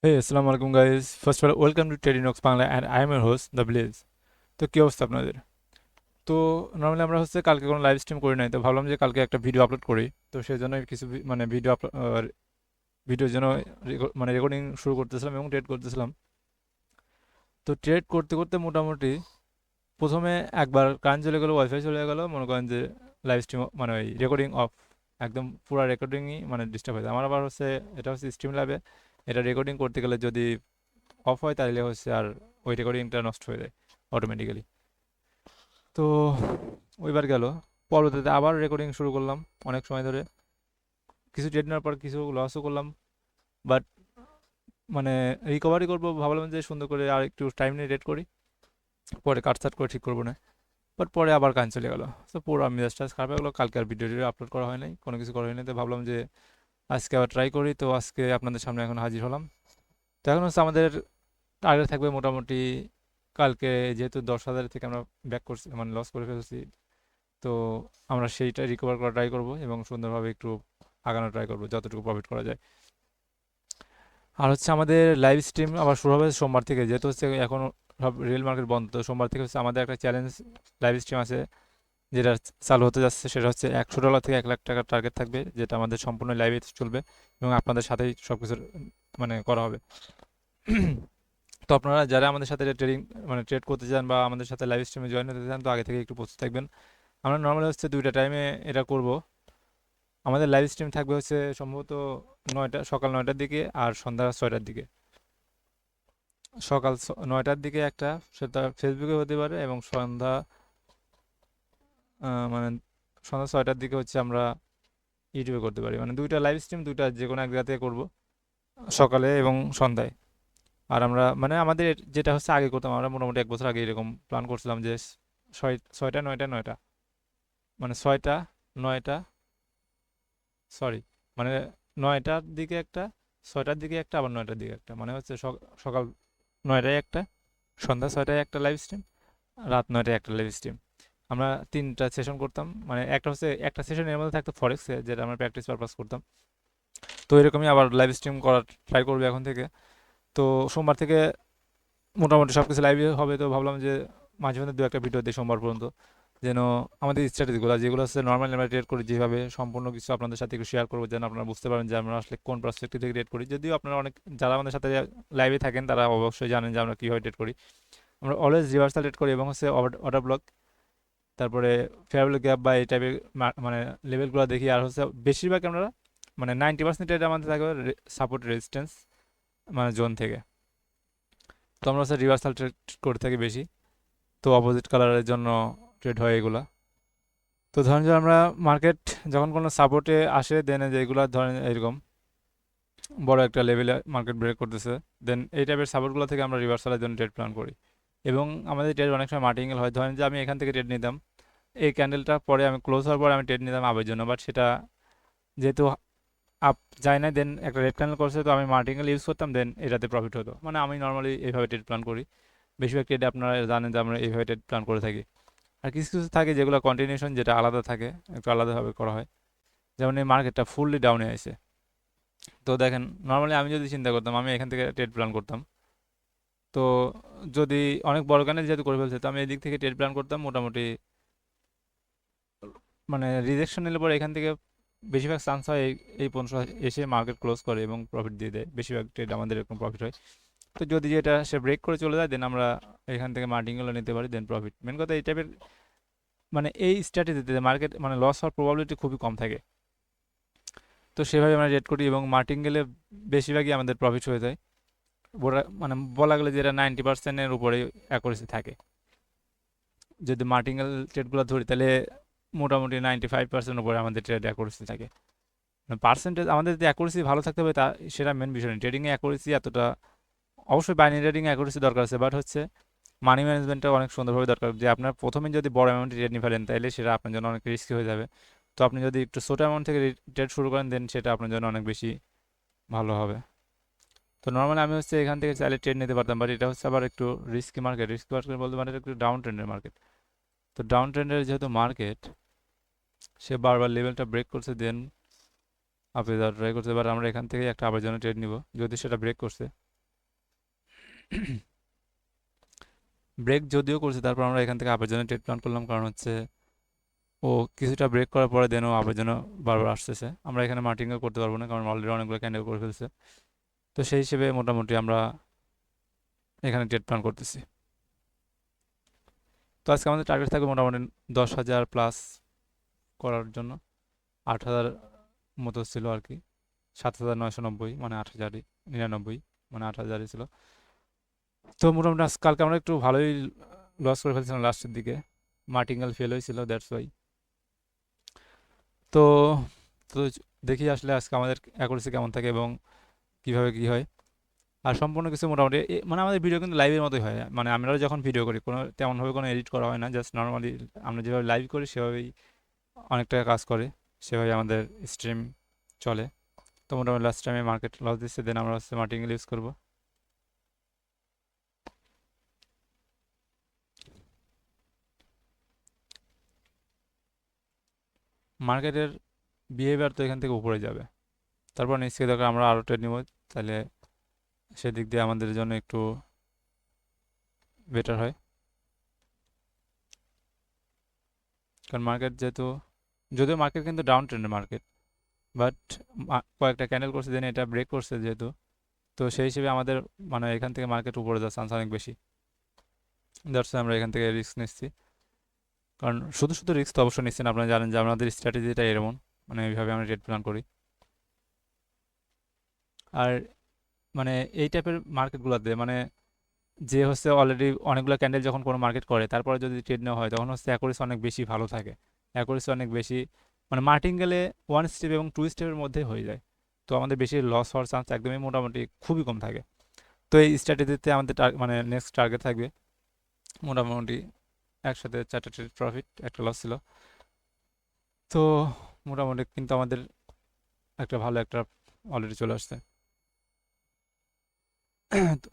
Hey, assalamu alaikum guys. First of all, welcome to Tedinox Bangla and I am your host, The Blaze. তো কি অবস্থা আপনাদের? তো normally আমরা কালকে কোনো লাইভ স্ট্রিম করি নাই, তো ভাবলাম যে কালকে একটা ভিডিও আপলোড করি। তো সেই জন্য কিছু মানে ভিডিওর জন্য মানে রেকর্ডিং শুরু করতেছিলাম এবং ট্রেড করতেছিলাম। তো ট্রেড করতে করতে মোটামুটি প্রথমে একবার কারেন্ট চলে গেলো, ওয়াইফাই চলে গেলো, মনে করেন যে লাইভ স্ট্রিম মানে ওই রেকর্ডিং অফ, একদম পুরো রেকর্ডিংই মানে ডিস্টার্ব হয়ে যায়। আমার আবার এটা স্ট্রিম ল্যাবে, এটা রেকর্ডিং করতে গেলে যদি অফ হয় তাহলে আর ওই রেকর্ডিংটা নষ্ট হয়ে যায় অটোমেটিক্যালি। তো ওইবার গেল, পরবর্তীতে আবার রেকর্ডিং শুরু করলাম অনেক সময় ধরে, কিছু ট্রেড নেওয়ার পর কিছু লসও করলাম। বাট মানে রিকভারি করবো ভাবলাম যে সুন্দর করে আর একটু টাইম নিয়ে রেড করি, পরে কাটছাট করে ঠিক করবো না। বাট পরে আবার কান চলে গেলো, তো পুরো মেজাজটা খারাপ হয়ে গেলো। কালকে আর ভিডিও আপলোড করা হয় নাই, কোনো কিছু করা হয় নাই। তো ভাবলাম যে আজকে আবার ট্রাই করি। তো আজকে আপনাদের সামনে এখন হাজির হলাম। তো এখন আমাদের টার্গেট থাকবে মোটামুটি কালকে, যেহেতু 10,000 থেকে আমরা ব্যাক করছি মানে লস করে ফেলছি, তো আমরা সেইটা রিকভার করা ট্রাই করব এবং সুন্দরভাবে একটু আগানো ট্রাই করব যতটুকু প্রফিট করা যায়। আর আমাদের লাইভ স্ট্রিম আবার শুরু হবে সোমবার থেকে, যেহেতু এখন সব রিয়েল মার্কেট বন্ধ। তো সোমবার থেকে আমাদের একটা চ্যালেঞ্জ লাইভ স্ট্রিম আছে, যেটা চালু হতে যাচ্ছে। সেটা হচ্ছে $100 থেকে 1,00,000 টার্গেট থাকবে, যেটা আমাদের সম্পূর্ণ লাইভে চলবে এবং আপনাদের সাথেই সব কিছু মানে করা হবে। তো আপনারা যারা আমাদের সাথে ট্রেডিং মানে ট্রেড করতে চান বা আমাদের সাথে লাইভ স্ট্রিমে জয়েন হতে চান, তো আগে থেকে একটু প্রস্তুত থাকবেন। আমরা নর্মালি দুইটা টাইমে এটা করব। আমাদের লাইভ স্ট্রিম থাকবে সম্ভবত সকাল 9টার দিকে আর সন্ধ্যা 6টার দিকে। সকাল 9টার দিকে একটা, সেটা ফেসবুকে হতে পারে, এবং মানে সন্ধ্যা 6টার দিকে আমরা ইউটিউবে করতে পারি। মানে দুইটা লাইভ স্ট্রিম, দুইটা যে কোনো এক জায়গাতে করব, সকালে এবং সন্ধ্যায়। আর আমরা মানে আমাদের যেটা আগে করতাম, আমরা মোটামুটি 1 বছর আগে এরকম প্ল্যান করছিলাম যে 6টা 9টা 9টা, মানে 6টা 9টা, সরি, মানে 9টার দিকে একটা, 6টার দিকে একটা, আবার 9টার দিকে একটা, মানে সকাল 9টায় একটা, সন্ধ্যা 6টায় একটা লাইভ স্ট্রিম, রাত 9টায় একটা লাইভ স্ট্রিম। আমরা 3টা সেশন করতাম। মানে একটা সেশন এর মধ্যে থাকতো ফরেক্সে, যেটা আমরা প্র্যাকটিস পারপাস করতাম। তো এরকমই আবার লাইভ স্ট্রিম করার ট্রাই করবে এখন থেকে। তো সোমবার থেকে মোটামুটি সব কিছু লাইভে হবে। তো ভাবলাম যে মাঝে মধ্যে দু একটা ভিডিও দিই সোমবার পর্যন্ত, যেন আমাদের স্ট্র্যাটেজিগুলো যেগুলো নর্মালি আমরা ট্রেড করি যেভাবে, সম্পূর্ণ কিছু আপনাদের সাথে একটু শেয়ার করবো, যেন আপনারা বুঝতে পারেন যে আমরা আসলে কোন পার্সপেক্টিভ থেকে ট্রেড করি। যদিও আপনারা যারা আমাদের সাথে লাইভে থাকেন তারা অবশ্যই জানেন যে আমরা কীভাবে ট্রেড করি। আমরা অলওয়েজ রিভার্সাল ট্রেড করি এবং অর্ডার ব্লক, তারপরে ফেয়ারওয়েল গ্যাপ বা এই টাইপের মানে লেভেলগুলো দেখি। আর বেশিরভাগ আমরা মানে 90% ট্রেড আমাদের থাকবে সাপোর্ট রেজিস্ট্যান্স মানে জোন থেকে। তো আমরা রিভার্সাল ট্রেড করে থাকি বেশি। তো অপোজিট কালারের জন্য ট্রেড হয় এগুলা। তো ধরেন যে আমরা মার্কেট যখন কোনো সাপোর্টে আসে, দেন যেগুলো ধরেন এরকম বড় একটা লেভেলে মার্কেট ব্রেক করতেছে, দেন এই টাইপের সাপোর্টগুলো থেকে আমরা রিভার্সালের জন্য ট্রেড প্ল্যান করি। এবং আমাদের ট্রেড অনেক সময় মার্টিঙ্গেল হয়। ধরেন যে আমি এখান থেকে ট্রেড নিতাম, এই ক্যান্ডেলটা পরে আমি ক্লোজ হওয়ার পরে আমি ট্রেড নিতাম আপের জন্য, বাট সেটা যেহেতু আপ যায় না, দেন একটা রেড ক্যান্ডেল করছে, তো আমি মার্টিঙ্গেল ইউজ করতাম, দেন এটাতে প্রফিট হতো। মানে আমি নর্মালি এইভাবে ট্রেড প্ল্যান করি। বেশিরভাগ ট্রেডে আপনারা জানেন যে আমরা এইভাবে ট্রেড প্ল্যান করে থাকি। আর কিছু কিছু থাকে যেগুলো কন্টিনিউশন, যেটা আলাদা থাকে, একটু আলাদাভাবে করা হয়। যেমন এই মার্কেটটা ফুললি ডাউনে আছে। তো দেখেন, নর্মালি আমি যদি চিন্তা করতাম, আমি এখান থেকে ট্রেড প্ল্যান করতাম। তো যদি অনেক বড় ক্যান্ডেল যেহেতু করে ফেলছে, তো আমি এই দিক থেকে ট্রেড প্ল্যান করতাম মোটামুটি। মানে রিজেকশন নিলে পরে এখান থেকে বেশিরভাগ চান্স হয় এই পর্যন্ত এসে মার্কেট ক্লোজ করে এবং প্রফিট দিয়ে দেয়। বেশিরভাগ ট্রেড আমাদের এরকম প্রফিট হয়। তো যদি যেটা সে ব্রেক করে চলে যায়, দেন আমরা এখান থেকে মার্টিনগুলো নিতে পারি, দেন প্রফিট। মেন কথা এই টাইপের মানে এই স্ট্র্যাটেজিতে মার্কেট মানে লস হওয়ার প্রবাবিলিটি খুবই কম থাকে। তো সেভাবে আমরা রেড করি এবং মার্টিঙ্গেলে বেশিরভাগই আমাদের প্রফিট হয়ে যায়। মানে বলা গেলে যেটা 90%-এর উপরে অ্যাকুরেসি থাকে। যদি মার্টিঙ্গেল ট্রেডগুলো ধরি, তাহলে মোটামুটি 95% উপরে আমাদের ট্রেড অ্যাকুরেসি থাকে। পার্সেন্টেজ আমাদের যে অ্যাকুরেসি ভালো থাকতে হবে, তা সেটা মেন বিষয় না। ট্রেডিংয়ে অ্যাকুরেসি এতটা, অবশ্যই বাইনারি ট্রেডিংয়ে অ্যাকুরেসি দরকার আছে, বাট মানি ম্যানেজমেন্টটা অনেক সুন্দরভাবে দরকার। যে আপনার প্রথমে যদি বড় অ্যামাউন্টে ট্রেড নিয়ে ফেলেন, তাহলে সেটা আপনার জন্য অনেক রিস্কি হয়ে যাবে। তো আপনি যদি একটু ছোটো অ্যামাউন্ট থেকে ট্রেড শুরু করেন, দেন সেটা আপনার জন্য অনেক বেশি ভালো হবে। তো নর্মালি আমি এখান থেকে চাইলে ট্রেড নিতে পারতাম, বাট এটা আবার একটু রিস্কি মার্কেট বলতে মানে একটু ডাউন ট্রেন্ডের মার্কেট। তো ডাউন ট্রেন্ডের যেহেতু মার্কেট, সে বারবার লেভেলটা ব্রেক করছে, দেন আপে যাওয়ার ট্রাই করছে। এবার আমরা এখান থেকে একটা আবার জন্য ট্রেড নিব যদি সেটা ব্রেক করছে। ব্রেক যদিও করছে, তারপর আমরা এখান থেকে আপের জন্য ট্রেড প্ল্যান করলাম, কারণ হচ্ছে ও কিছুটা ব্রেক করার পরে দেন ও আপের জন্য বারবার আসতেছে। আমরা এখানে মার্টিংও করতে পারবো না, কারণ অলরেডি অনেকগুলো ক্যান্ডেল করে ফেলছে। তো সেই হিসেবে মোটামুটি আমরা এখানে ট্রেড প্ল্যান করতেছি। তো আজকে আমাদের টার্গেট থাকবে মোটামুটি 10,000 প্লাস করার জন্য। 8,000 মতো ছিল আর কি, 7,990, মানে 8,099, মানে 8,000ই ছিল। তো মোটামুটি কালকে আমরা একটু ভালোই লস করে ফেলছিলাম লাস্টের দিকে, মার্টিঙ্গেল ফেল হয়েছিল, দ্যাটস ওয়াই। তো তো দেখি আসলে আজকে আমাদের অ্যাকুরেসি কেমন থাকে এবং কিভাবে কি হয়। আর সম্পূর্ণ কিছু মোটামুটি মানে আমাদের ভিডিও কিন্তু লাইভের মতোই হয়, মানে আমরা যখন ভিডিও করি কোনো তেমনভাবে কোনো এডিট করা হয় না, জাস্ট নর্মালি আমরা যেভাবে লাইভ করি সেভাবেই অনেকটা কাজ করে, সেভাবে আমাদের স্ট্রিম চলে। তো মোটামুটি লাস্ট টাইমে মার্কেট লস দিচ্ছে, দেন আমরা হচ্ছে মার্টিঙ্গেল ইউজ করবো। মার্কেটের বিহেভিয়ার তো এখান থেকে উপরে যাবে, তারপর নিশ্চয়ই দরকার আমরা আরও ট্রেড নিব, তাহলে সেদিক দিয়ে আমাদের জন্য একটু বেটার হয়। কারণ মার্কেট যেহেতু, যদিও মার্কেট কিন্তু ডাউন ট্রেন্ডের মার্কেট, বাট কয়েকটা ক্যান্ডেল করছে, দেন এটা ব্রেক করছে যেহেতু, তো সেই হিসেবে আমাদের মানে এখান থেকে মার্কেট উপরে যাওয়ার চান্স অনেক বেশি। দ্যাটস আমরা এখান থেকে রিস্ক নিচ্ছি। কারণ শুধু শুধু রিস্ক তো অবশ্যই নিচ্ছি না, আপনারা জানেন যে আমাদের স্ট্র্যাটেজিটা এরকম, মানে এইভাবে আমরা ট্রেড প্ল্যান করি। আর মানে এই টাইপের মার্কেটগুলোতে মানে যে হচ্ছে অলরেডি অনেকগুলো ক্যান্ডেল যখন কোনো মার্কেট করে তারপরে যদি ট্রেড নেওয়া হয়, তখন হচ্ছে অ্যাকুরেসি অনেক বেশি ভালো থাকে, অ্যাকুরেসি অনেক বেশি, মানে মার্টিঙ্গেলে 1 স্টেপ এবং 2 স্টেপের মধ্যে হয়ে যায়। তো আমাদের বেশি লস হওয়ার চান্স একদমই মোটামুটি খুবই কম থাকে। তো এই স্ট্র্যাটেজিতে আমাদের মানে নেক্সট টার্গেট থাকবে মোটামুটি একসাথে 4টা ট্রেড প্রফিট, একটা লস ছিল। তো মোটামুটি কিন্তু আমাদের একটা ভালো একটা অলরেডি চলে আসছে। তো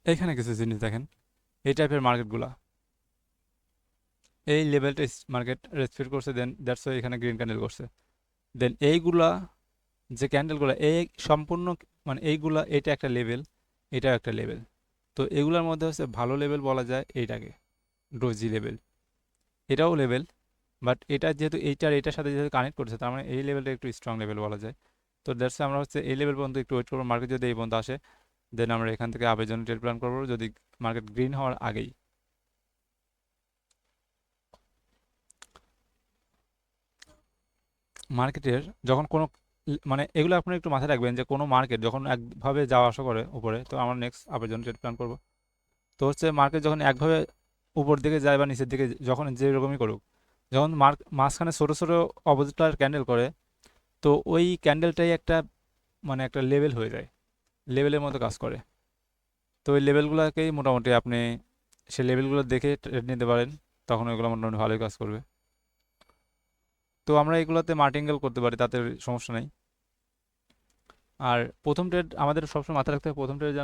এইখানে কিছু জিনিস দেখেন, এই টাইপের মার্কেটগুলা এই লেভেলটা মার্কেট রেসপেক্ট করছে, দেন দ্যাটস ওয়াই এখানে গ্রিন ক্যান্ডেল করছে। দেন এইগুলা যে ক্যান্ডেলগুলা এই সম্পূর্ণ, মানে এইগুলা, এটা একটা লেভেল, এটাও একটা লেভেল। তো এগুলোর মধ্যে হচ্ছে ভালো লেভেল বলা যায় এইটাকে, ডোজি লেভেল, এটাও লেভেল, বাট এটা যেহেতু এইটার এটার সাথে যেহেতু কানেক্ট করছে, তার মানে এই লেভেলটা একটু স্ট্রং লেভেল বলা যায়। তো দ্যাটস আমরা হচ্ছে এই লেভেল পর্যন্ত একটু ওয়েট করবো, মার্কেট যদি এই পর্যন্ত আসে দেন আমরা এখান থেকে আবেদন ট্রেড প্ল্যান করবো, যদি মার্কেট গ্রিন হওয়ার আগেই। মার্কেটের যখন কোনো মানে এগুলো আপনি একটু মাথায় রাখবেন যে কোনো মার্কেট যখন একভাবে যাওয়া আসা করে উপরে, তো আমরা নেক্সট আবেদন ট্রেড প্ল্যান করবো। তো হচ্ছে মার্কেট যখন একভাবে উপর দিকে যায় বা নিচের দিকে যখন যেরকমই করুক, যখন মাঝখানে ছোটো ছোটো অবজেক্টার ক্যান্ডেল করে, তো ওই ক্যান্ডেলটাই একটা মানে একটা লেভেল হয়ে যায়, লেভেলের মতো কাজ করে। তো ওই লেভেলগুলোকেই মোটামুটি আপনি সেই লেভেলগুলো দেখে ট্রেড নিতে পারেন, তখন ওইগুলো মোটামুটি ভালোই কাজ করবে। তো আমরা এগুলোতে মার্টিঙ্গেল করতে পারি, তাতে সমস্যা নেই। আর প্রথম ট্রেড আমাদের সবসময় মাথায় রাখতে হবে, প্রথম ট্রেড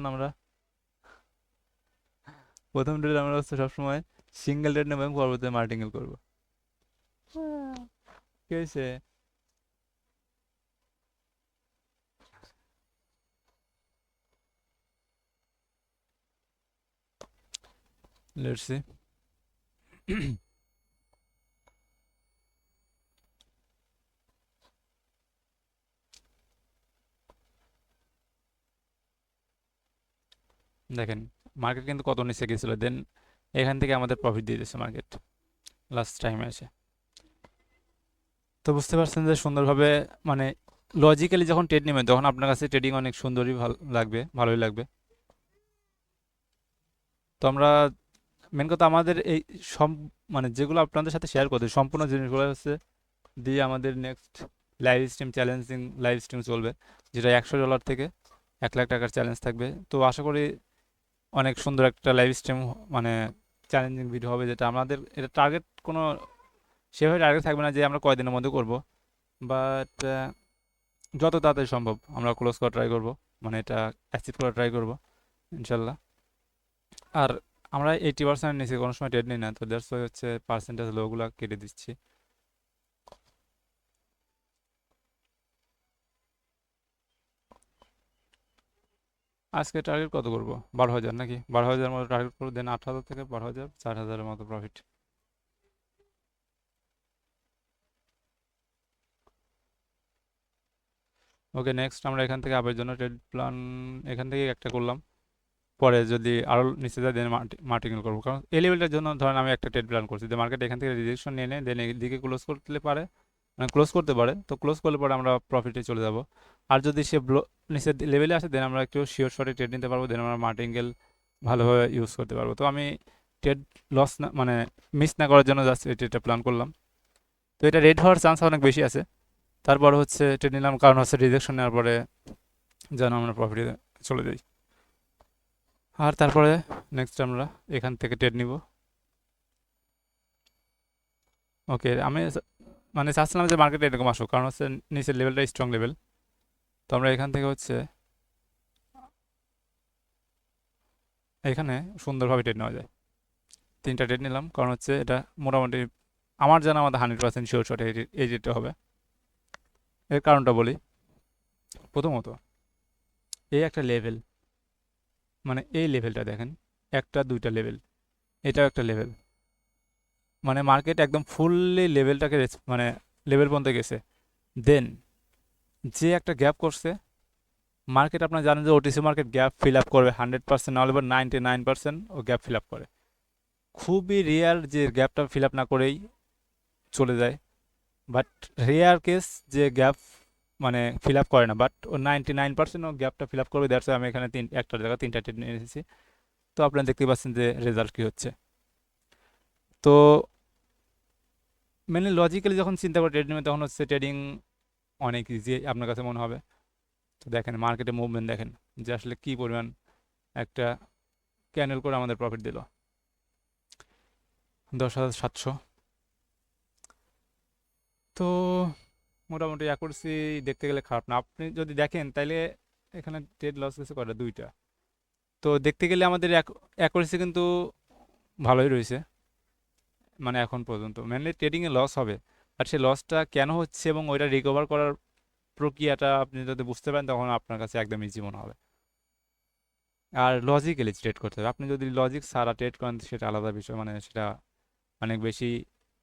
আমরা হচ্ছে সবসময় সিঙ্গেল ট্রেড নেবো এবং পরবর্তীতে মার্টিঙ্গেল করবো। কি হয়েছে? Let's see. দেখেন মার্কেট কিন্তু কত নিচে গেছিল, দেন এখান থেকে আমাদের প্রফিট দিয়ে দিচ্ছে মার্কেট লাস্ট টাইমে এসে। তো বুঝতে পারছেন যে সুন্দরভাবে মানে লজিক্যালি যখন ট্রেড নেবেন তখন আপনার কাছে ট্রেডিং অনেক সুন্দরই ভালো লাগবে, ভালোই লাগবে। তো আমরা মেন কথা আমাদের এই সব মানে যেগুলো আপনাদের সাথে শেয়ার করতে সম্পূর্ণ জিনিসগুলো হচ্ছে দিয়ে আমাদের next live stream challenging live stream চলবে, যেটা $100 থেকে 1 লাখ টাকার চ্যালেঞ্জ থাকবে। তো আশা করি অনেক সুন্দর একটা লাইভ স্ট্রিম, মানে চ্যালেঞ্জিং ভিডিও হবে, যেটা আমাদের এটা টার্গেট কোনো সেভাবে টার্গেট থাকবে না যে আমরা কয়দিনের মধ্যে করব, বাট যত তাড়াতাড়ি সম্ভব আমরা ক্লোজ করা ট্রাই করব, মানে এটা অ্যাচিভ করা ট্রাই করব ইনশাল্লাহ। আর আমরা 80% নিচে কোনো সময় ট্রেড নিই না, তো দ্যাটস ওয়াই হচ্ছে পার্সেন্টেজ লোগুলো কেটে দিচ্ছি। আজকে টার্গেট কত করব? 12,000 নাকি? 12,000 মতো টার্গেট করবো, দেন 8,000 থেকে 12,000, 4,000-এর মতো প্রফিট। ওকে, নেক্সট আমরা এখান থেকে আপের জন্য ট্রেড প্ল্যান এখান থেকে একটা করলাম। পরে যদি আরও নিচে যায় দেন মার্টিকেল করবো, কারণ এই লেভেলটার জন্য ধরেন আমি একটা ট্রেড প্ল্যান করছি যে মার্কেট এখান থেকে রিজেকশন নিয়ে নেয়, দেন এদিকে ক্লোজ করতে পারে, মানে ক্লোজ করতে পারে, তো ক্লোজ করলে পরে আমরা প্রফিটে চলে যাব। আর যদি সে নিচের লেভেলে আসে দেন আমরা একটু শিওর শর্টে ট্রেড নিতে পারবো, দেন আমরা মার্টিকেল ভালোভাবে ইউজ করতে পারবো। তো আমি ট্রেড লস না, মানে মিস না করার জন্য জাস্ট এই ট্রেডটা প্ল্যান করলাম। তো এটা রেড হওয়ার চান্স অনেক বেশি আছে। তারপর হচ্ছে ট্রেড নিলাম, কারণ হচ্ছে রিজেকশন নেওয়ার পরে যেন আমরা প্রফিটে চলে যাই। আর তারপরে নেক্সট আমরা এখান থেকে ট্রেড নিব। ওকে, আমি মানে চাচ্ছিলাম যে মার্কেটে এরকম আসুক, কারণ হচ্ছে নিচের লেভেলটা স্ট্রং লেভেল। তো আমরা এখান থেকে হচ্ছে এখানে সুন্দরভাবে ট্রেড নেওয়া যায়। 3টা ট্রেড নিলাম, কারণ হচ্ছে এটা মোটামুটি আমার জানা আমাদের 100% শিওর শট এই রেটটা হবে। এর কারণটা বলি। প্রথমত এই একটা লেভেল, মানে এই লেভেলটা দেখেন, একটা দুইটা লেভেল, এটাও একটা লেভেল, মানে মার্কেট একদম ফুললি লেভেলটাকে মানে লেভেল পর্যন্ত গেছে। দেন যে একটা গ্যাপ করছে মার্কেট, আপনারা জানেন যে OTC market gap fill up করবে 100%, নাহলে 99% ও গ্যাপ ফিল আপ করে। খুবই রেয়ার যে গ্যাপটা ফিল আপ না করেই চলে যায়, বাট রেয়ার কেস যে গ্যাপ মানে ফিল আপ করে না, বাট ও 99% ও গ্যাপটা ফিল আপ করবে। দ্যাটস আমি এখানে একটার জায়গায় 3টা ট্রেড নিয়ে এসেছি। তো আপনারা দেখতে পাচ্ছেন যে রেজাল্ট কী হচ্ছে। তো মেনলি লজিক্যালি যখন চিন্তা করে ট্রেড নেবে তখন হচ্ছে ট্রেডিং অনেক ইজি আপনার কাছে মনে হবে। তো দেখেন মার্কেটে মুভমেন্ট দেখেন যে আসলে কী পরিমাণ একটা ক্যান্ডেল করে আমাদের প্রফিট দিল 10,700। তো মোটামুটি অ্যাকুরেসি দেখতে গেলে খারাপ না, আপনি যদি দেখেন তাইলে এখানে ট্রেড লস গেছে কয়টা, 2টা। তো দেখতে গেলে আমাদের অ্যাকুরেসি কিন্তু ভালোই রয়েছে, মানে এখন পর্যন্ত মেনলি ট্রেডিংয়ে লস হবে, আর সেই লসটা কেন হচ্ছে এবং ওইটা রিকভার করার প্রক্রিয়াটা আপনি যদি বুঝতে পারেন তখন আপনার কাছে একদম ইজি মনে হবে। আর লজিক্যালি ট্রেড করতে হবে, আপনি যদি লজিক ছাড়া ট্রেড করেন সেটা আলাদা বিষয়, মানে সেটা অনেক বেশি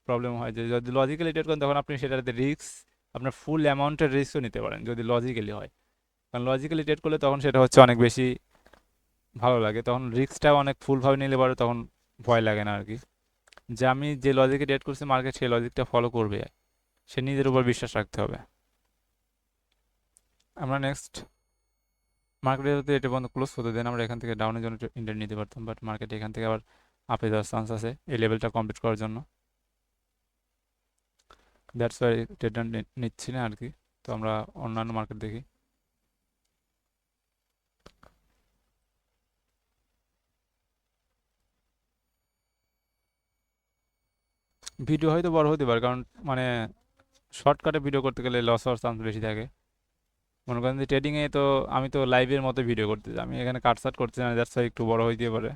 প্রবলেম হয়। যে যদি লজিক্যালি ট্রেড করেন তখন আপনি সেটাতে রিস্ক, আপনার ফুল অ্যামাউন্টের রিস্কও নিতে পারেন যদি লজিক্যালি হয়। কারণ লজিক্যালি ট্রেড করলে তখন সেটা হচ্ছে অনেক বেশি ভালো লাগে, তখন রিস্কটাও অনেক ফুলভাবে নিলে পরে তখন ভয় লাগে না আর কি, যে আমি যে লজিকে ট্রেড করছি মার্কেট সেই লজিকটা ফলো করবে, সে নিজের উপর বিশ্বাস রাখতে হবে। আমরা নেক্সট মার্কেটে যদি এটা বন্ধ ক্লোজ হতে দেন আমরা এখান থেকে ডাউনের জন্য ইন্টার নিতে পারতাম, বাট মার্কেট এখান থেকে আবার আপে যাওয়ার চান্স আছে এই লেভেলটা কমপ্লিট করার জন্য। দ্যাটস ওয়াই ট্রেডটা নিচ্ছি না আর কি। তো আমরা অন্যান্য মার্কেট দেখি। ভিডিও হয়তো বড় হতে পারে, কারণ মানে শর্টকাটে ভিডিও করতে গেলে লস হওয়ার চান্স বেশি থাকে। মনে করেন যে ট্রেডিংয়ে তো আমি তো লাইভের মতো ভিডিও করতে চাই, আমি এখানে কাটসাট করতে চাই না, দ্যাটস ওয়াই একটু বড় হইতে পারে।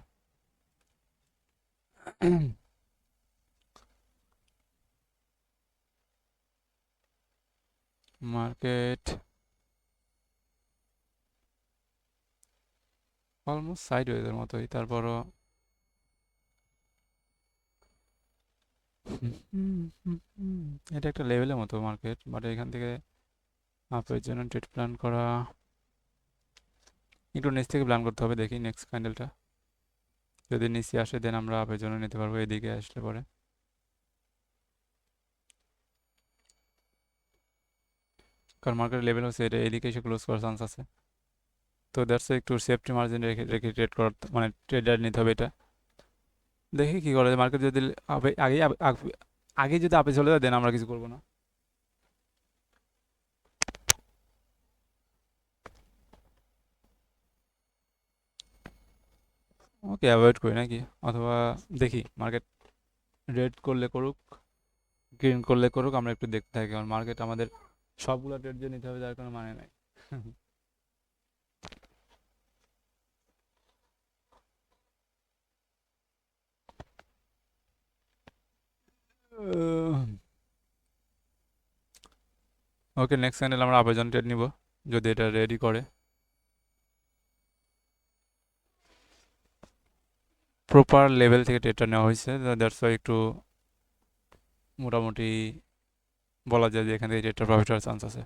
মার্কেট অলমোস্ট সাইড ওয়েজের মতোই, তারপরও এটা একটা লেভেলের মতো মার্কেট, বাট এখান থেকে আপের জন্য ট্রেড প্ল্যান করা একটু নিচ থেকে প্ল্যান করতে হবে। দেখি নেক্সট ক্যান্ডেলটা যদি নিচে আসে দেন আমরা আপের জন্য নিতে পারবো এদিকে আসলে পরে, কারণ মার্কেট লেভেল হচ্ছে এটা, এদিকে এসে ক্লোজ করার চান্স আছে। তো দ্যাটস একটু সেফটি মার্জিন রেখে রেখে ট্রেড করার মানে ট্রেডার নিতে হবে এটা। দেখি কী করে, মার্কেট যদি আগে আগে যদি আপে চলে যায় দেন আমরা কিছু করবো না। ওকে, অ্যাভয়েড করি নাকি, অথবা দেখি মার্কেট রেড করলে করুক, গ্রিন করলে করুক, আমরা একটু দেখতে থাকি, কারণ মার্কেট আমাদের সবগুলো ট্রেড যে নিতে হবে যার কোনো মানে নাই। ওকে, নেক্সট ক্যান্ডেল আমরা আপের জন্য ট্রেড নিব যদি এটা রেডি করে। প্রপার লেভেল থেকে ট্রেডটা নেওয়া হয়েছে, দ্যাটস ওয়াই একটু মোটামুটি বলা যায় যে এখান থেকে ট্রেডটা প্রফিট হওয়ার চান্স আছে।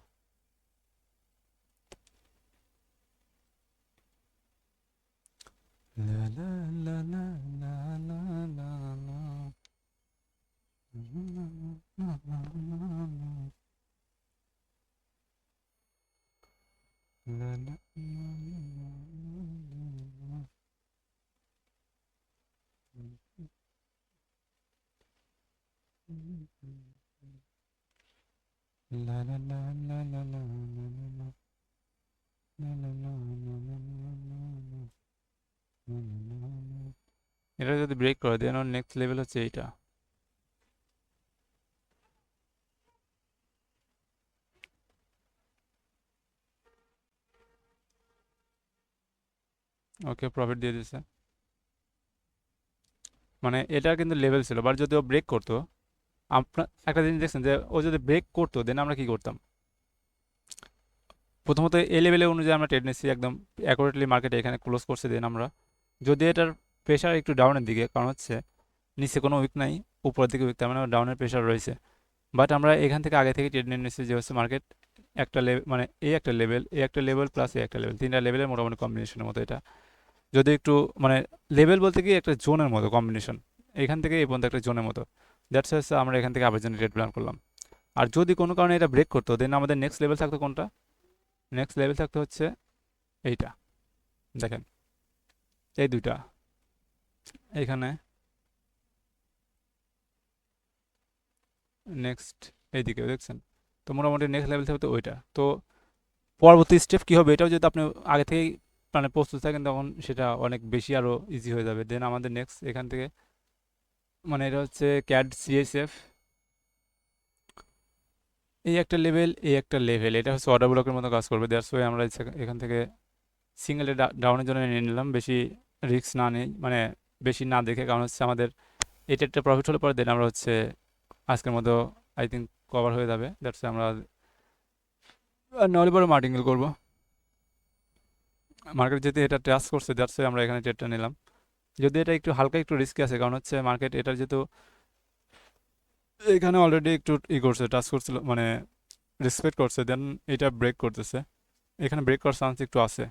লা লা লা লা লা লা লা লা। লা লা লা লা লা লা লা লা লা লা লা লা লা লা লা লা। এটা যদি ব্রেক করে দেন ওর নেক্সট লেভেল হচ্ছে এইটা। ওকে, প্রফিট দিয়ে দিছে। মানে এটা কিন্তু লেভেল ছিল, বাট যদি ও ব্রেক করতো, আপনার একটা জিনিস দেখছেন যে ও যদি ব্রেক করতো দেন আমরা কি করতাম? প্রথমত এই লেভেলে অনুযায়ী আমরা ট্রেড নিচ্ছি একদম অ্যাকুরেটলি, মার্কেটে এখানে ক্লোজ করছে। দেন আমরা যদি এটার প্রেশার একটু ডাউনের দিকে, কারণ হচ্ছে নিচে কোনো উইক নাই, উপরের দিকে উইক, তার মানে ডাউনের প্রেশার রয়েছে। বাট আমরা এখান থেকে আগে থেকে ট্রেড নিয়ে নিচ্ছি যে হচ্ছে মার্কেট একটা লেভেল, মানে এই একটা লেভেল, এই একটা লেভেল প্লাস এই একটা লেভেল, তিনটা লেভেলের মোটামুটি কম্বিনেশনের মতো এটা। যদি একটু মানে লেভেল বলতে কি একটা জোনের মতো কম্বিনেশন, এখান থেকে এই পর্যন্ত একটা জোনের মতো। দ্যাটস হচ্ছে আমরা এখান থেকে আবার জন্য ট্রেড প্ল্যান করলাম। আর যদি কোনো কারণে এটা ব্রেক করতো দেন আমাদের নেক্সট লেভেল থাকতো কোনটা? নেক্সট লেভেল থাকতো হচ্ছে এইটা, দেখেন এই দুইটা এখানে, নেক্সট এইদিকে দেখছেন। তো মোটামুটি নেক্সট লেভেল থাকতো ওইটা। তো পরবর্তী স্টেপ কী হবে এটাও যদি আপনি আগে থেকেই মানে প্রস্তুত থাকেন তখন সেটা অনেক বেশি আরও ইজি হয়ে যাবে। দেন আমাদের নেক্সট এখান থেকে, মানে এটা হচ্ছে ক্যাড সিএসএফ, এই একটা লেভেল, এই একটা লেভেল, এটা হচ্ছে অর্ডার ব্লকের মতো কাজ করবে। দ্যাটস ওয়াই আমরা এখান থেকে সিঙ্গেলে ডাউনের জন্য নিয়ে নিলাম, বেশি রিস্ক না নেই, মানে বেশি না দেখে। কারণ হচ্ছে আমাদের এটা একটা প্রফিট হলে পরে দেন আমরা হচ্ছে আজকের মতো আই থিঙ্ক কভার হয়ে যাবে। দ্যাটস আমরা নাহলে পরে মার্টিঙ্গেল করবো। মার্কেট যদি এটা ট্রাস্ট করছে দ্যাটস ওয়াই আমরা এখানে ট্রেডটা নিলাম। যদি এটা একটু হালকা একটু রিস্কি আছে, কারণ হচ্ছে মার্কেট এটার যেহেতু এখানে অলরেডি একটু করছে, টাচ করছিল, মানে রেসপেক্ট করছে, দেন এটা ব্রেক করতেছে, এখানে ব্রেক করার চান্স একটু আছে।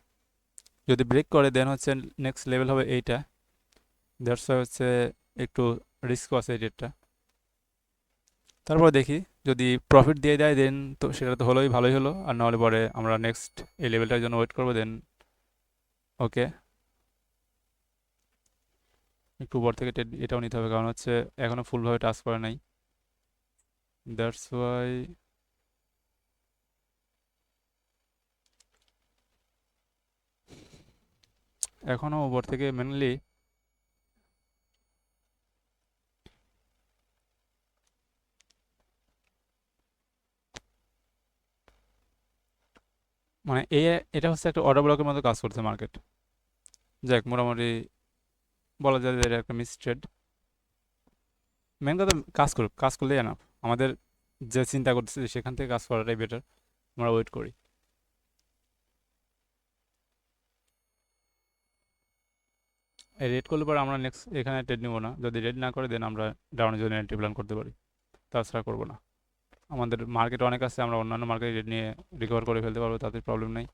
যদি ব্রেক করে দেন হচ্ছে নেক্সট লেভেল হবে এইটা। দ্যাটস ওয়াই হচ্ছে একটু রিস্কও আছে এই রেটটা। তারপর দেখি যদি প্রফিট দিয়ে দেয় দেন তো সেটা তো হলোই, ভালোই হলো। আর নাহলে পরে আমরা নেক্সট এই লেভেলটার জন্য ওয়েট করবো। দেন ওকে, একটু উপর থেকে এটাও নিতে হবে, কারণ হচ্ছে এখনও ফুলভাবে টাচ করে নাই। দ্যাটস ওয়াই এখনও উপর থেকে মেনলি মানে এটা হচ্ছে একটা অর্ডার ব্লকের মতো কাজ করছে মার্কেট। যাক, মোটামুটি বলা যায় যে এটা একটা মিস ট্রেড। মেন কথা কাজ করুক, কাজ করলেই না আমাদের যে চিন্তা করতেছি সেখান থেকে কাজ করাটাই বেটার। আমরা ওয়েট করি। এই রেড করলে পরে আমরা নেক্সট এখানে ট্রেড নিব না, যদি রেড না করে দেন আমরা ডাউনের জন্য এন্ট্রি প্ল্যান করতে পারি, তাছাড়া করবো না। আমাদের মার্কেট অনেক আছে, আমরা অন্যান্য মার্কেটে রেড নিয়ে রিকভার করে ফেলতে পারবো, তাতে প্রবলেম নেই।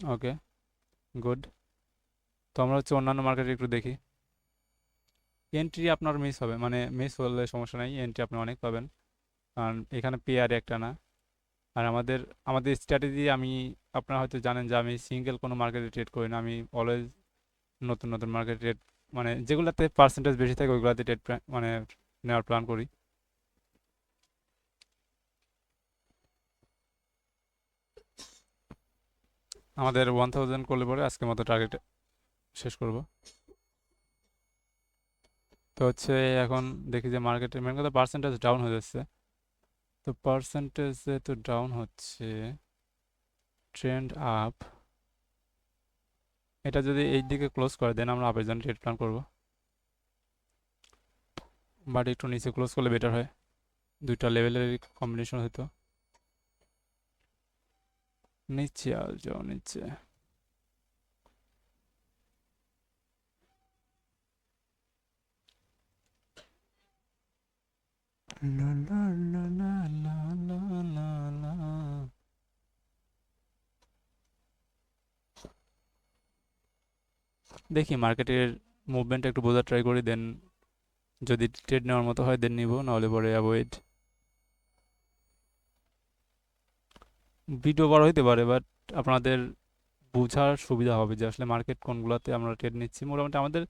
ওকে, গুড। তো আমরা হচ্ছে অন্যান্য মার্কেটে একটু দেখি। এন্ট্রি আপনার মিস হবে, মানে মিস হলে সমস্যা নেই, এন্ট্রি আপনি অনেক পাবেন, কারণ এখানে পেয়ারে একটা না। আর আমাদের আমাদের স্ট্র্যাটেজি, আমি আপনারা হয়তো জানেন যে আমি সিঙ্গেল কোনো মার্কেটে ট্রেড করি না, আমি অলওয়েজ নতুন নতুন মার্কেট ট্রেড, মানে যেগুলোতে পার্সেন্টেজ বেশি থাকে ওইগুলোতে ট্রেড মানে নেওয়ার প্ল্যান করি। আমাদের 1000 করলে পরে আজকের মতো টার্গেট শেষ করব। তো হচ্ছে এখন দেখি যে মার্কেটের মেন কথা পার্সেন্টেজ ডাউন হয়ে যাচ্ছে। তো পার্সেন্টেজ তো ডাউন হচ্ছে, ট্রেন্ড আপ, এটা যদি এই দিকে ক্লোজ করে দেন আমরা আপের জন্য ট্রেড প্ল্যান করবো। বাট একটু নিচে ক্লোজ করলে বেটার হয়, দুইটা লেভেলের কম্বিনেশন হতো। নিচে আর যাও নিচে, লা লা লা লা লা লা লা লা। দেখি মার্কেটের মুভমেন্টটা একটু বোঝার ট্রাই করি, দেন যদি ট্রেড নেওয়ার মতো হয় দেন নিব, নাহলে পরে অ্যাভয়েড। ভিডিও বড় হইতে পারে, বাট আপনাদের বোঝার সুবিধা হবে যে আসলে মার্কেট কোনগুলোতে আমরা ট্রেড নিচ্ছি। মোটামুটি আমাদের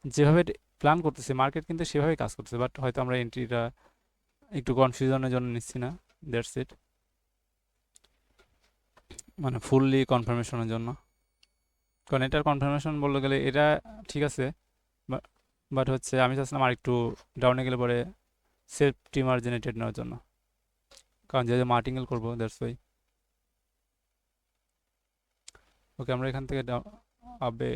যেভাবে প্ল্যান করতেছি মার্কেট কিন্তু সেভাবেই কাজ করতেছে, বাট হয়তো আমরা এন্ট্রিটা একটু কনফিউশনের জন্য নিচ্ছি না, দ্যাটস ইট। মানে ফুললি কনফার্মেশনের জন্য, কারণ এটার কনফার্মেশন বলতে গেলে এটা ঠিক আছে, বাট হচ্ছে আমি চাচ্ছিলাম আর একটু ডাউনে গেলে পরে সেফটি মার্জিনে ট্রেড নেওয়ার জন্য, কারণ যেহেতু মার্টিঙ্গেল করবো, দ্যাটস ওয়াই। ওকে, আমরা এখান থেকে আবে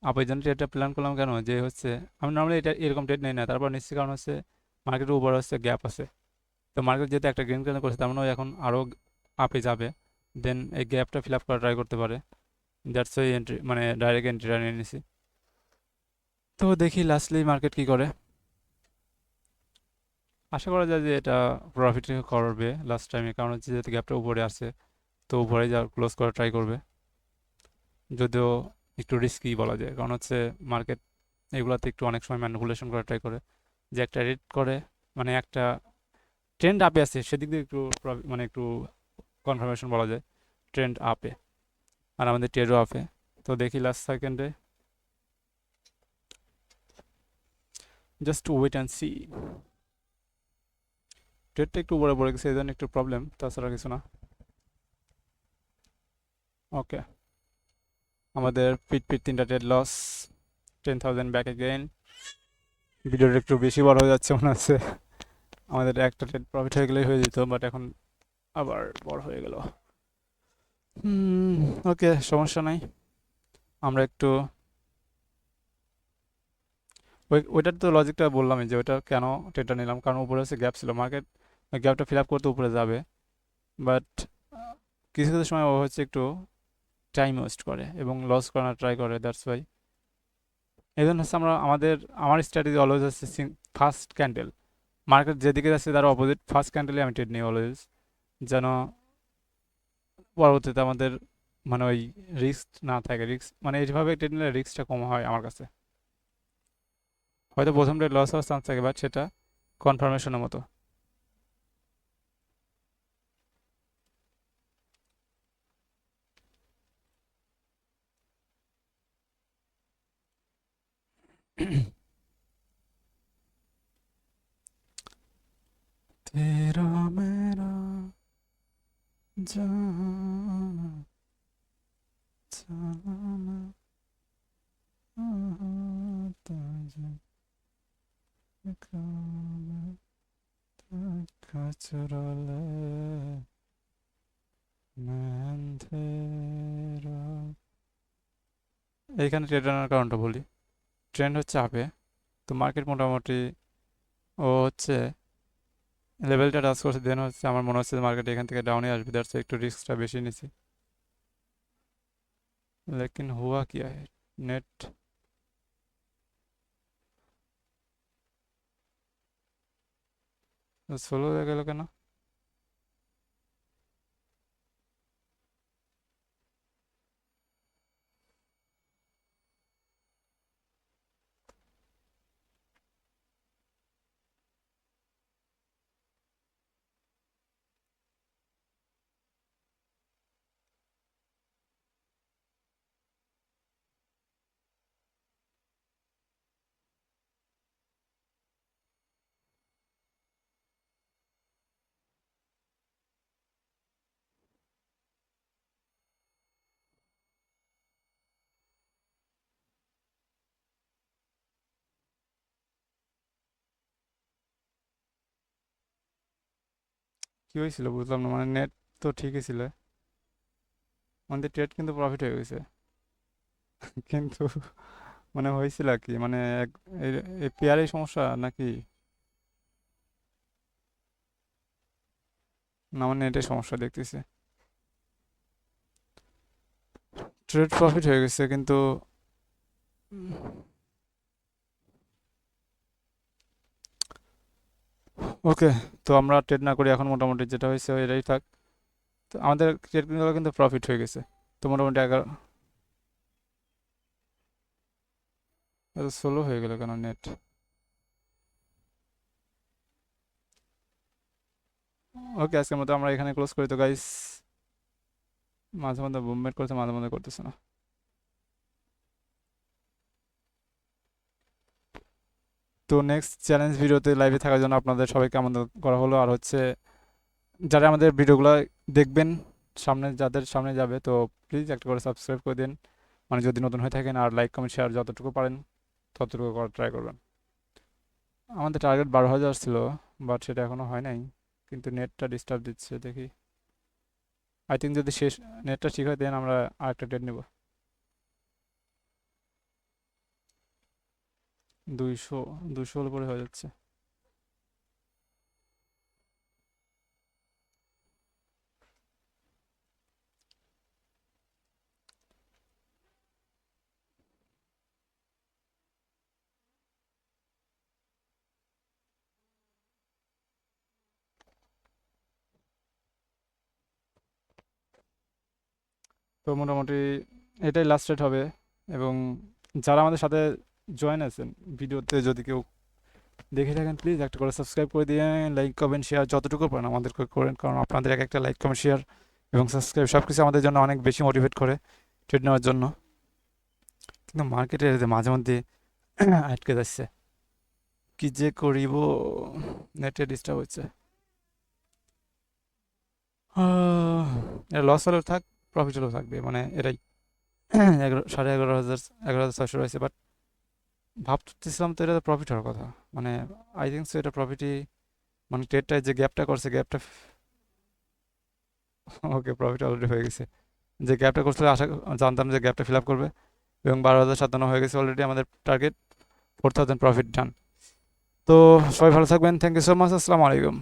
আপের জন্য ট্রেডটা প্ল্যান করলাম কেন, যে হচ্ছে আমি নর্মালি এটা এরকম ট্রেড নেই না, তারপর নিশ্চিত কারণ হচ্ছে মার্কেটের উপর হচ্ছে গ্যাপ আছে। তো মার্কেট যেহেতু একটা গ্রিন ক্যান্ডেল করছে, তার মানে ও এখন আরও আপে যাবে, দেন এই গ্যাপটা ফিল আপ করা ট্রাই করতে পারে। দ্যাটস ওই এন্ট্রি, মানে ডাইরেক্ট এন্ট্রিটা নিয়ে নিছি। তো দেখি লাস্টলি মার্কেট কি করে। আশা করা যায় যে এটা প্রফিট করবে লাস্ট টাইমে, কারণ হচ্ছে যেহেতু গ্যাপটা উপরে আসছে, তো উপরে যা ক্লোজ করা ট্রাই করবে, যদিও একটু রিস্কি বলা যায়, কারণ হচ্ছে মার্কেট এগুলাতে একটু অনেক সময় ম্যানিপুলেশন করা ট্রাই করে, যে একটা রেট করে, মানে একটা ট্রেন্ড আপে আছে সেদিক দিয়ে একটু মানে একটু কনফার্মেশন বলা যায় ট্রেন্ড আপে, আর আমাদের ট্রেডও আপে। তো দেখি লাস্ট সেকেন্ডে, জাস্ট ওয়েট অ্যান্ড সি। ট্রেডটা একটু উপরে পড়ে গেছে, এই জন্য একটু প্রবলেম, তাছাড়া কিছু না। ওকে, আমাদের পিট পিট 3টা ট্রেড লস, 10,000 ব্যাক এগেইন। ভিডিওটা একটু বেশি বড় হয়ে যাচ্ছে মনে হচ্ছে, আমাদের একটা ট্রেড প্রফিট হয়ে গেলেই হয়ে যেত, বাট এখন আবার বড় হয়ে গেল। ওকে, সমস্যা নাই। আমরা একটু ওইটার তো লজিকটা বললামই, যে ওইটা কেন ট্রেডটা নিলাম, কারণ উপরে হচ্ছে গ্যাপ ছিল, মার্কেট গ্যাপটা ফিল আপ করতে উপরে যাবে, বাট কিছু কিছু সময় ও হচ্ছে একটু টাইম ওয়েস্ট করে এবং লস করার ট্রাই করে, দ্যাটস ওয়াই। এই জন্য হচ্ছে আমার স্ট্র্যাটেজি অলওয়েজ হচ্ছে ফার্স্ট ক্যান্ডেল, মার্কেট যেদিকে যাচ্ছে তার অপোজিট ফার্স্ট ক্যান্ডেলে আমি ট্রেড নিই অলওয়েজ, যেন পরবর্তীতে আমাদের মানে ওই রিস্ক না থাকে। রিস্ক মানে এইভাবে ট্রেড নিলে রিস্কটা কম হয় আমার কাছে। হয়তো প্রথম ট্রেড লস হওয়ার চান্স থাকে, বাট সেটা কনফার্মেশনের মতো। तेरा मेरा जाना जाना तुझे কাচরলে মেন্ধেরা। এইখানে ট্রেড আনার কারণটা বলি, ট্রেন্ড হচ্ছে আপে, তো মার্কেট মোটামুটি ও হচ্ছে লেভেলটা টাচ করছে, দেন হচ্ছে আমার মনে হচ্ছে মার্কেট এখান থেকে ডাউনে আসবে, দ্যাটস একটু রিস্কটা বেশি নিছি। लेकिन हुआ क्या है, नेट স্লো হয়ে গেল কেন? কি হয়েছিল বুঝলাম না, মানে নেট তো ঠিকই ছিল, আমাদের ট্রেড কিন্তু প্রফিট হয়ে গেছে, কিন্তু মানে হয়েছিল কি, মানে এই পেয়ারের সমস্যা নাকি, না আমার নেটের সমস্যা দেখতেছি। ট্রেড প্রফিট হয়ে গেছে কিন্তু ওকে, তো আমরা ট্রেড না করি এখন, মোটামুটি যেটা হয়েছে এটাই থাক। তো আমাদের ট্রেডগুলো কিন্তু প্রফিট হয়ে গেছে। তো মোটামুটি 11, এত স্লো হয়ে গেল কেন নেট? ওকে, আজকের মতো আমরা এখানে ক্লোজ করি। তো গাইস, মাঝে মধ্যে মুভমেন্ট করতে, মাঝে মধ্যে করতেছে না। তো নেক্সট চ্যালেঞ্জ ভিডিওতে লাইভে থাকার জন্য আপনাদের সবাইকে আমন্ত্রণ করা হলো। আর হচ্ছে যারা আমাদের ভিডিওগুলো দেখবেন সামনে, যাদের সামনে যাবে, তো প্লিজ একটা করে সাবস্ক্রাইব করে দিন, মানে যদি নতুন হয়ে থাকেন। আর লাইক কমেন্ট শেয়ার যতটুকু পারেন ততটুকু করার ট্রাই করবেন। আমাদের টার্গেট 12,000 ছিল, বাট সেটা এখনও হয় নাই, কিন্তু নেটটা ডিস্টার্ব দিচ্ছে দেখি। আই থিঙ্ক যদি শেষ নেটটা ঠিক হয় দেন আমরা আরেকটা ডেট নেব। 200 উপরে হয়ে যাচ্ছে। তো মোটামুটি এটাই লাস্ট রেট হবে। এবং যারা আমাদের সাথে জয়েন আছেন ভিডিওতে, যদি কেউ দেখে থাকেন প্লিজ একটা করে সাবস্ক্রাইব করে দিয়ে লাইক কমেন্ট শেয়ার যতটুকু পারেন আমাদেরকে করেন, কারণ আপনাদের এক একটা লাইক কমেন্ট শেয়ার এবং সাবস্ক্রাইব সব কিছু আমাদের জন্য অনেক বেশি মোটিভেট করে ট্রেড নেওয়ার জন্য। কিন্তু মার্কেটে মাঝে মধ্যে আটকে যাচ্ছে, কি যে করিব, নেটে ডিস্টার্ব হচ্ছে। এটা লস হলেও থাক, প্রফিট হলেও থাকবে, মানে এটাই। 11,500, 11,600 রয়েছে, বাট ভাবতেছিলাম তো এটা প্রফিট হওয়ার কথা, মানে আই থিঙ্ক সো এটা প্রফিটই, মানে ট্রেডটায় যে গ্যাপটা করছে গ্যাপটা, ওকে প্রফিট অলরেডি হয়ে গেছে। যে গ্যাপটা করছিল আশা জানতাম যে গ্যাপটা ফিল আপ করবে, এবং 12,057 হয়ে গেছে অলরেডি আমাদের টার্গেট, 4,000 প্রফিট ডান। তো সবাই ভালো থাকবেন, থ্যাংক ইউ সো মাচ, আসসালামু আলাইকুম।